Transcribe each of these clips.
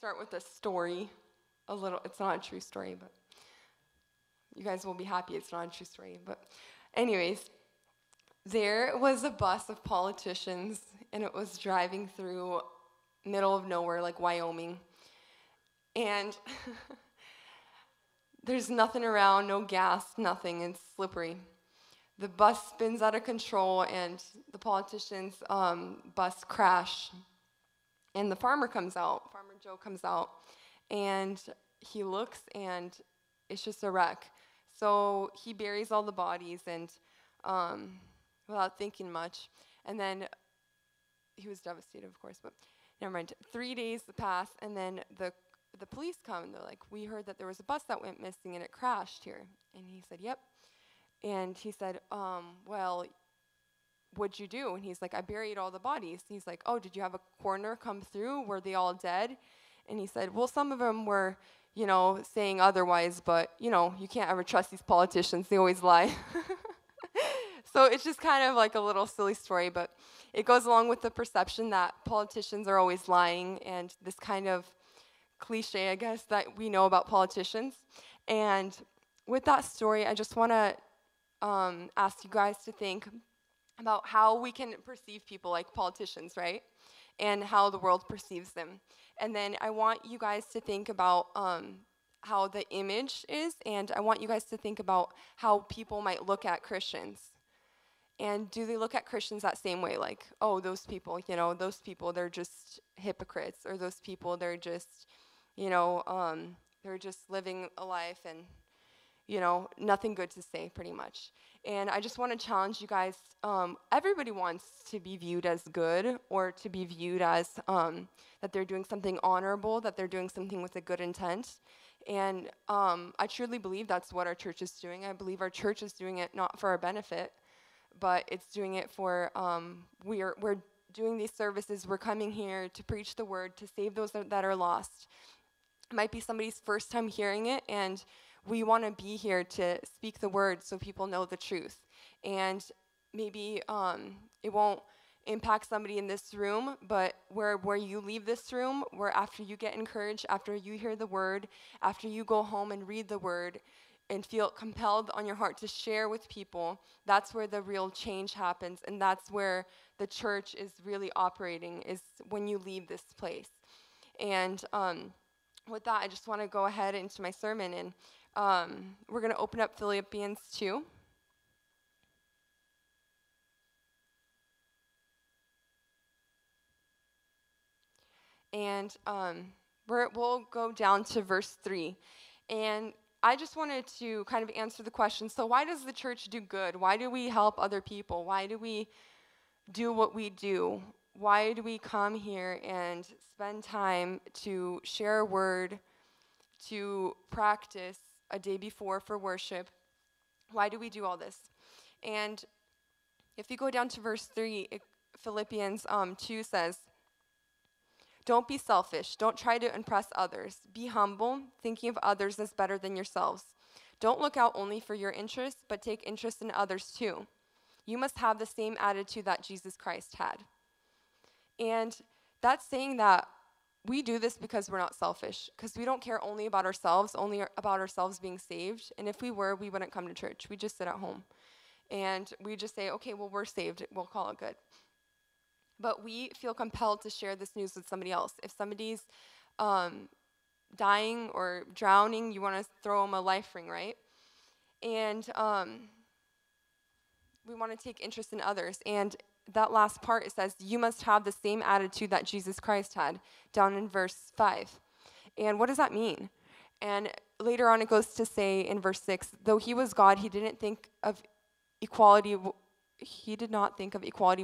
start with a story. It's not a true story, but you guys will be happy it's not a true story. But anyways, there was a bus of politicians, and it was driving through middle of nowhere, like Wyoming. And there's nothing around, no gas, nothing. It's slippery. The bus spins out of control, and the politicians' bus crash. And the farmer comes out, Farmer Joe comes out, and he looks, and it's just a wreck. So he buries all the bodies, and without thinking much. And then he was devastated, of course, but never mind. 3 days pass, and then the police come, and they're like, we heard that there was a bus that went missing, and it crashed here. And he said, yep. And he said, well, what'd you do? And he's like, I buried all the bodies. And he's like, oh, did you have a coroner come through? Were they all dead? And he said, well, some of them were, saying otherwise, but, you can't ever trust these politicians. They always lie. So it's just kind of like a little silly story, but it goes along with the perception that politicians are always lying, and this kind of cliche, I guess, that we know about politicians. And with that story, I just want to ask you guys to think about how we can perceive people like politicians, right? And how the world perceives them. And then I want you guys to think about how the image is, and I want you guys to think about how people might look at Christians. And do they look at Christians that same way? Like, oh, those people, they're just hypocrites, or those people, they're just, they're just living a life and, nothing good to say, pretty much. And I just want to challenge you guys. Everybody wants to be viewed as good, or to be viewed as that they're doing something honorable, that they're doing something with a good intent. And I truly believe that's what our church is doing. I believe our church is doing it not for our benefit, but it's doing it for, we're doing these services. We're coming here to preach the word, to save those that are lost. It might be somebody's first time hearing it, and we want to be here to speak the word so people know the truth. And maybe it won't impact somebody in this room, but where you leave this room, where after you get encouraged, after you hear the word, after you go home and read the word, and feel compelled on your heart to share with people, that's where the real change happens, and that's where the church is really operating, is when you leave this place. And with that, I just want to go ahead into my sermon, and we're going to open up Philippians 2. And we'll go down to verse 3. And I just wanted to kind of answer the question, so why does the church do good? Why do we help other people? Why do we do what we do? Why do we come here and spend time to share a word, to practice a day before for worship? Why do we do all this? And if you go down to verse 3, Philippians 2 says, don't be selfish. Don't try to impress others. Be humble, thinking of others as better than yourselves. Don't look out only for your interests, but take interest in others too. You must have the same attitude that Jesus Christ had. And that's saying that we do this because we're not selfish, because we don't care only about ourselves being saved. And if we were, we wouldn't come to church. We just sit at home. And we just say, okay, well, we're saved. We'll call it good. But we feel compelled to share this news with somebody else. If somebody's dying or drowning, you want to throw them a life ring, right? And we want to take interest in others. And that last part, it says, you must have the same attitude that Jesus Christ had, down in verse 5. And what does that mean? And later on it goes to say in verse 6, though he was God, he did not think of equality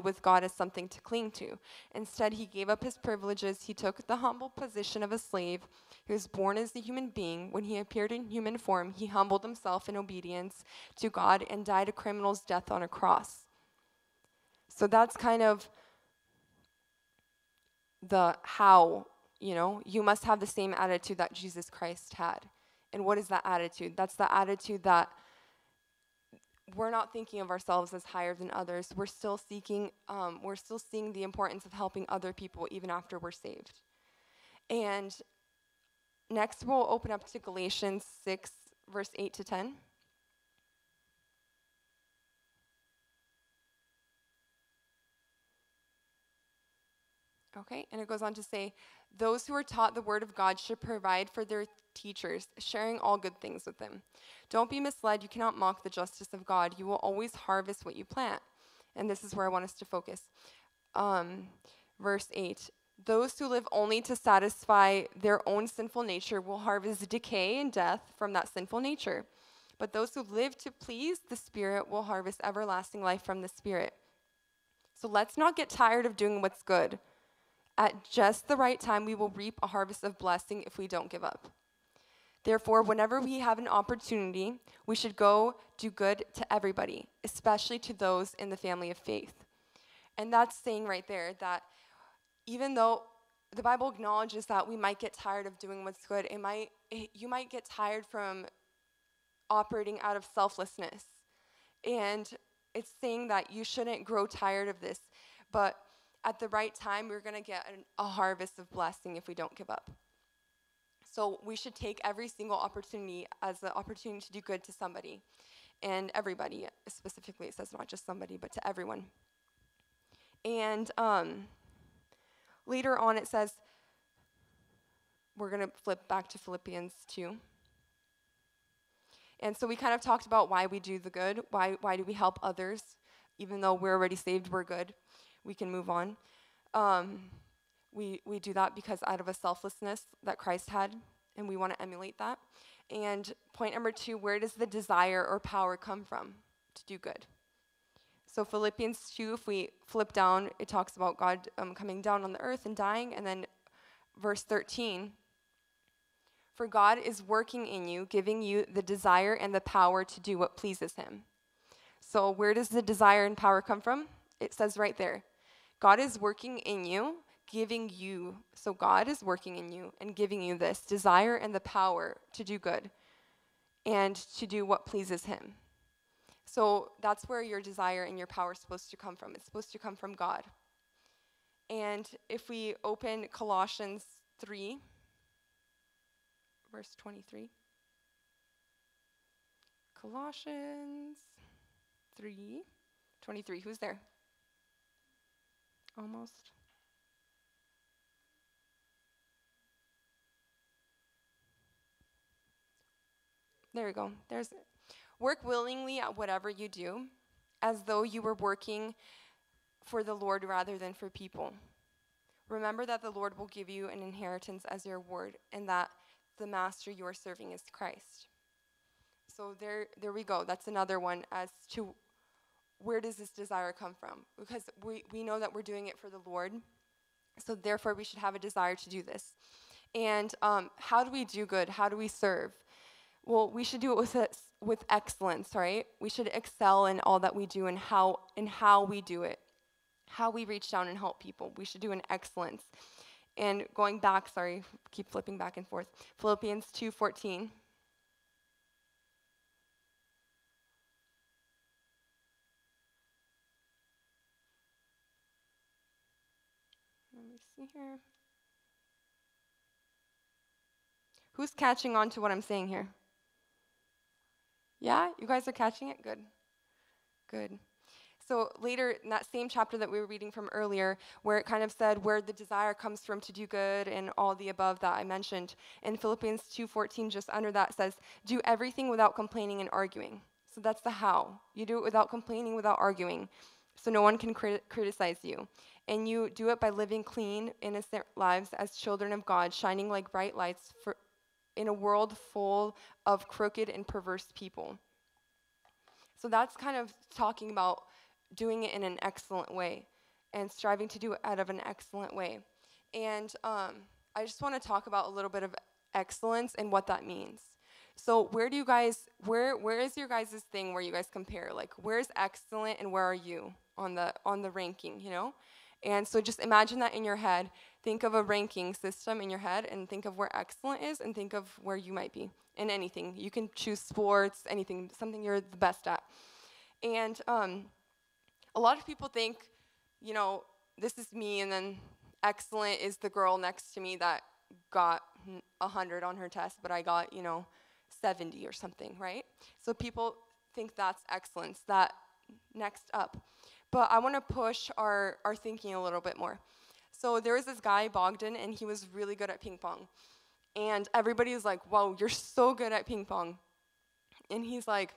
with God as something to cling to. Instead, he gave up his privileges. He took the humble position of a slave. He was born as a human being. When he appeared in human form, he humbled himself in obedience to God and died a criminal's death on a cross. So that's kind of the how, you must have the same attitude that Jesus Christ had. And what is that attitude? That's the attitude that we're not thinking of ourselves as higher than others. We're still seeing the importance of helping other people even after we're saved. And Next, we'll open up to Galatians 6, verse 8 to 10. Okay, and it goes on to say, those who are taught the word of God should provide for their teachers, sharing all good things with them. Don't be misled. You cannot mock the justice of God. You will always harvest what you plant. And this is where I want us to focus. Verse 8, those who live only to satisfy their own sinful nature will harvest decay and death from that sinful nature. But those who live to please the Spirit will harvest everlasting life from the Spirit. So let's not get tired of doing what's good. At just the right time, we will reap a harvest of blessing if we don't give up. Therefore, whenever we have an opportunity, we should go do good to everybody, especially to those in the family of faith. And that's saying right there that even though the Bible acknowledges that we might get tired of doing what's good, you might get tired from operating out of selflessness. And it's saying that you shouldn't grow tired of this, but at the right time, we're going to get a harvest of blessing if we don't give up. So we should take every single opportunity as an opportunity to do good to somebody, and everybody, specifically. It says not just somebody, but to everyone. And later on it says, we're going to flip back to Philippians 2. And so we kind of talked about why we do the good, why do we help others. Even though we're already saved, we're good. We can move on. We do that because out of a selflessness that Christ had, and we want to emulate that. And point number 2, where does the desire or power come from to do good? So Philippians 2, if we flip down, it talks about God coming down on the earth and dying. And then verse 13, for God is working in you, giving you the desire and the power to do what pleases him. So where does the desire and power come from? It says right there, God is working in you, giving you, so God is working in you and giving you this desire and the power to do good and to do what pleases him. So that's where your desire and your power is supposed to come from. It's supposed to come from God. And if we open Colossians 3, verse 23. Colossians 3:23. Who's there? Almost. There we go. There's it. Work willingly at whatever you do, as though you were working for the Lord rather than for people. Remember that the Lord will give you an inheritance as your reward, and that the master you are serving is Christ. So there we go. That's another one as to where does this desire come from? Because we know that we're doing it for the Lord, so therefore we should have a desire to do this. And how do we do good? How do we serve? Well, we should do it with excellence, right? We should excel in all that we do and how we do it, how we reach down and help people. We should do in excellence. And going back, keep flipping back and forth. Philippians 2:14. Let me see here. Who's catching on to what I'm saying here? Yeah? You guys are catching it? Good. Good. So later in that same chapter that we were reading from earlier, where it kind of said where the desire comes from to do good and all the above that I mentioned, in Philippians 2:14, just under that says, do everything without complaining and arguing. So that's the how. You do it without complaining, without arguing, so no one can criticize you. And you do it by living clean, innocent lives as children of God, shining like bright lights in a world full of crooked and perverse people. So that's kind of talking about doing it in an excellent way and striving to do it out of an excellent way. And I just want to talk about a little bit of excellence and what that means. So where is your guys' thing where you guys compare? Like, where's excellent and where are you on the ranking, you know? And so just imagine that in your head. Think of a ranking system in your head and think of where excellent is and think of where you might be in anything. You can choose sports, anything, something you're the best at. And a lot of people think, this is me, and then excellent is the girl next to me that got 100 on her test, but I got, 70 or something, right? So people think that's excellence, that next up. But I want to push our thinking a little bit more. So there was this guy, Bogdan, and he was really good at ping pong. And everybody was like, whoa, you're so good at ping pong. And he's like,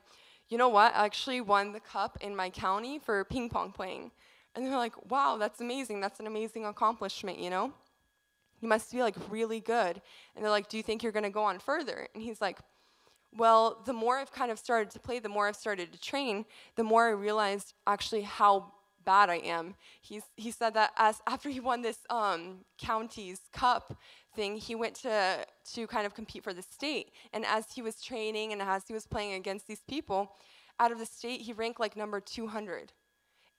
you know what? I actually won the cup in my county for ping pong playing. And they're like, wow, that's amazing. That's an amazing accomplishment, You must be like really good. And they're like, do you think you're going to go on further? And he's like, well, the more I've kind of started to play, the more I've started to train, the more I realized actually how bad I am. He said that after he won this county's cup thing, he went to kind of compete for the state. And as he was training and as he was playing against these people, out of the state, he ranked like number 200.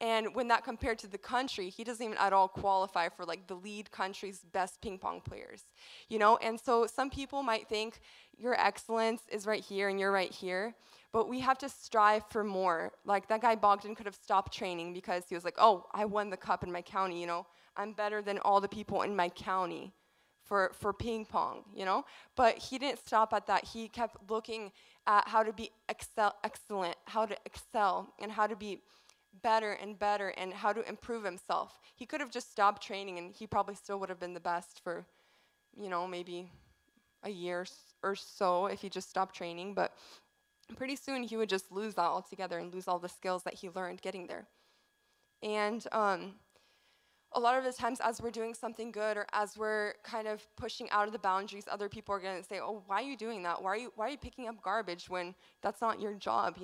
And when that compared to the country, he doesn't even at all qualify for like the lead country's best ping pong players, And so some people might think your excellence is right here and you're right here, but we have to strive for more. Like that guy Bogdan could have stopped training because he was like, oh, I won the cup in my county, I'm better than all the people in my county for ping pong, But he didn't stop at that. He kept looking at how to be excellent, how to excel, and how to be better and how to improve himself. He could have just stopped training and he probably still would have been the best for, maybe a year or so if he just stopped training, but pretty soon he would just lose that altogether and lose all the skills that he learned getting there. And a lot of the times as we're doing something good or as we're kind of pushing out of the boundaries, other people are going to say, oh, why are you doing that? Why are you picking up garbage when that's not your job,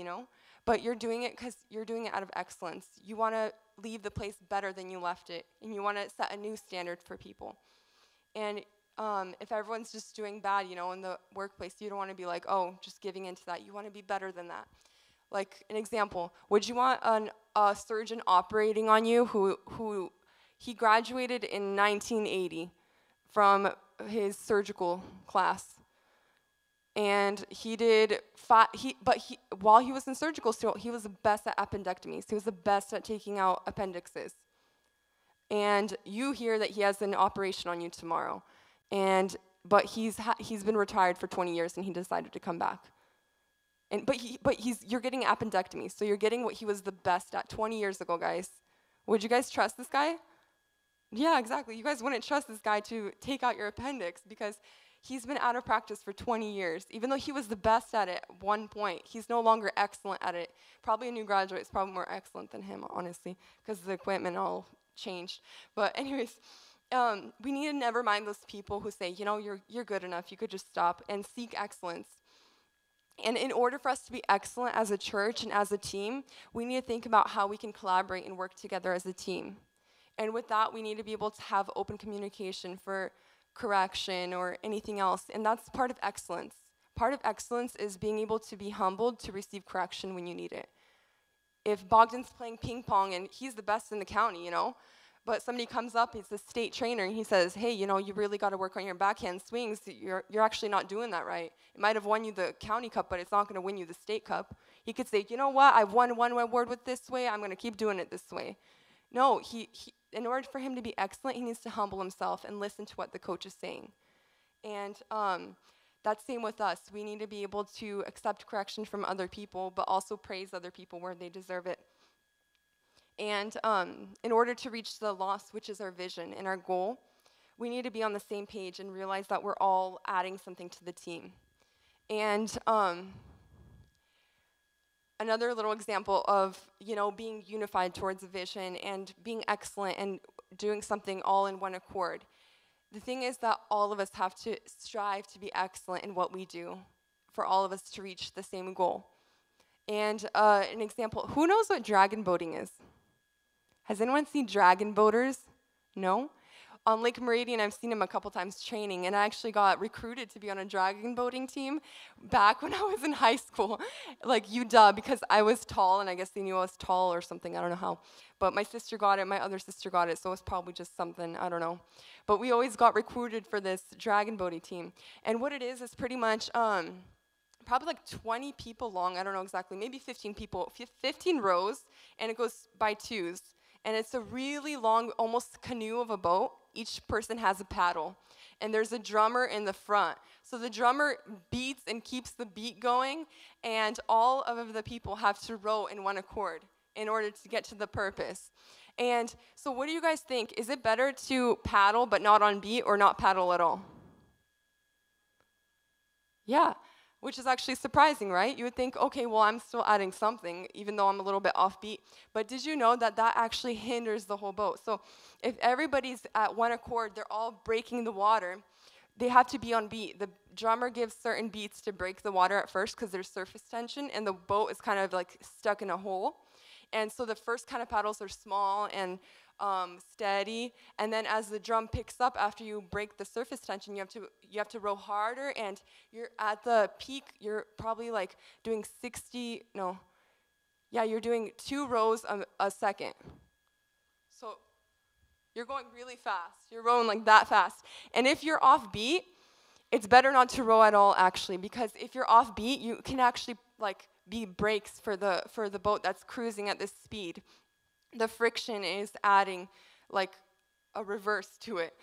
But you're doing it because you're doing it out of excellence. You want to leave the place better than you left it, and you want to set a new standard for people. And if everyone's just doing bad, in the workplace, you don't want to be like, oh, just giving into that. You want to be better than that. Like an example, would you want a surgeon operating on you who he graduated in 1980 from his surgical class? And while he was in surgical school, he was the best at appendectomies. He was the best at taking out appendixes. And you hear that he has an operation on you tomorrow, but he's been retired for 20 years and he decided to come back. You're getting appendectomy, so you're getting what he was the best at 20 years ago, guys. Would you guys trust this guy? Yeah, exactly. You guys wouldn't trust this guy to take out your appendix because he's been out of practice for 20 years. Even though he was the best at it at one point, he's no longer excellent at it. Probably a new graduate is probably more excellent than him, honestly, because the equipment all changed. But anyways, we need to never mind those people who say, you're good enough, you could just stop, and seek excellence. And in order for us to be excellent as a church and as a team, we need to think about how we can collaborate and work together as a team. And with that, we need to be able to have open communication for correction or anything else, and that's part of excellence. Part of excellence is being able to be humbled to receive correction when you need it. If Bogdan's playing ping pong and he's the best in the county, but somebody comes up, he's a state trainer, and he says, hey, you really got to work on your backhand swings. You're actually not doing that right. It might have won you the county cup, but it's not going to win you the state cup. He could say, you know what, I've won one award with this way, I'm going to keep doing it this way. No, in order for him to be excellent, he needs to humble himself and listen to what the coach is saying. And that's same with us. We need to be able to accept correction from other people, but also praise other people where they deserve it. And in order to reach the lost, which is our vision and our goal, we need to be on the same page and realize that we're all adding something to the team. And another little example of, being unified towards a vision and being excellent and doing something all in one accord. The thing is that all of us have to strive to be excellent in what we do for all of us to reach the same goal. And an example, who knows what dragon boating is? Has anyone seen dragon boaters? No? On Lake Meridian, I've seen him a couple times training, and I actually got recruited to be on a dragon boating team back when I was in high school, like UW, because I was tall, and I guess they knew I was tall or something, I don't know how. But my sister got it, my other sister got it, so it was probably just something, I don't know. But we always got recruited for this dragon boating team. And what it is pretty much probably like 20 people long, I don't know exactly, maybe 15 people, 15 rows, and it goes by twos. And it's a really long, almost canoe of a boat. Each person has a paddle. and there's a drummer in the front. So the drummer beats and keeps the beat going, and all of the people have to row in one accord in order to get to the purpose. And so what do you guys think? Is it better to paddle but not on beat, or not paddle at all? Yeah, which is actually surprising, right? You would think, okay, well, I'm still adding something, even though I'm a little bit offbeat. But did you know that that actually hinders the whole boat? So if everybody's at one accord, they're all breaking the water, they have to be on beat. The drummer gives certain beats to break the water at first because there's surface tension, and the boat is kind of like stuck in a hole. And so the first kind of paddles are small and steady, and then as the drum picks up after you break the surface tension, you have to row harder, and you're at the peak. You're probably like doing you're doing 2 rows a second. So you're going really fast. You're rowing like that fast. And if you're off beat, it's better not to row at all, actually, because if you're off beat, you can actually like be brakes for the boat that's cruising at this speed. The friction is adding like a reverse to it,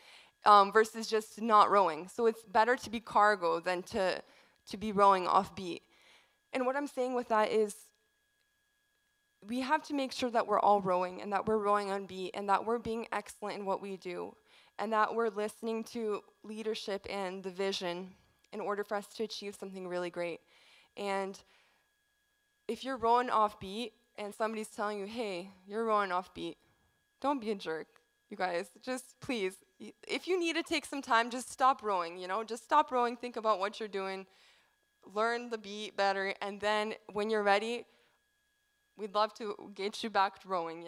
versus just not rowing. So it's better to be cargo than to be rowing off beat. And what I'm saying with that is we have to make sure that we're all rowing, and that we're rowing on beat, and that we're being excellent in what we do, and that we're listening to leadership and the vision in order for us to achieve something really great. And if you're rowing off beat and somebody's telling you, hey, you're rowing off beat, don't be a jerk, you guys. Just please, if you need to take some time, just stop rowing, just stop rowing, think about what you're doing, learn the beat better, and then when you're ready, we'd love to get you back to rowing,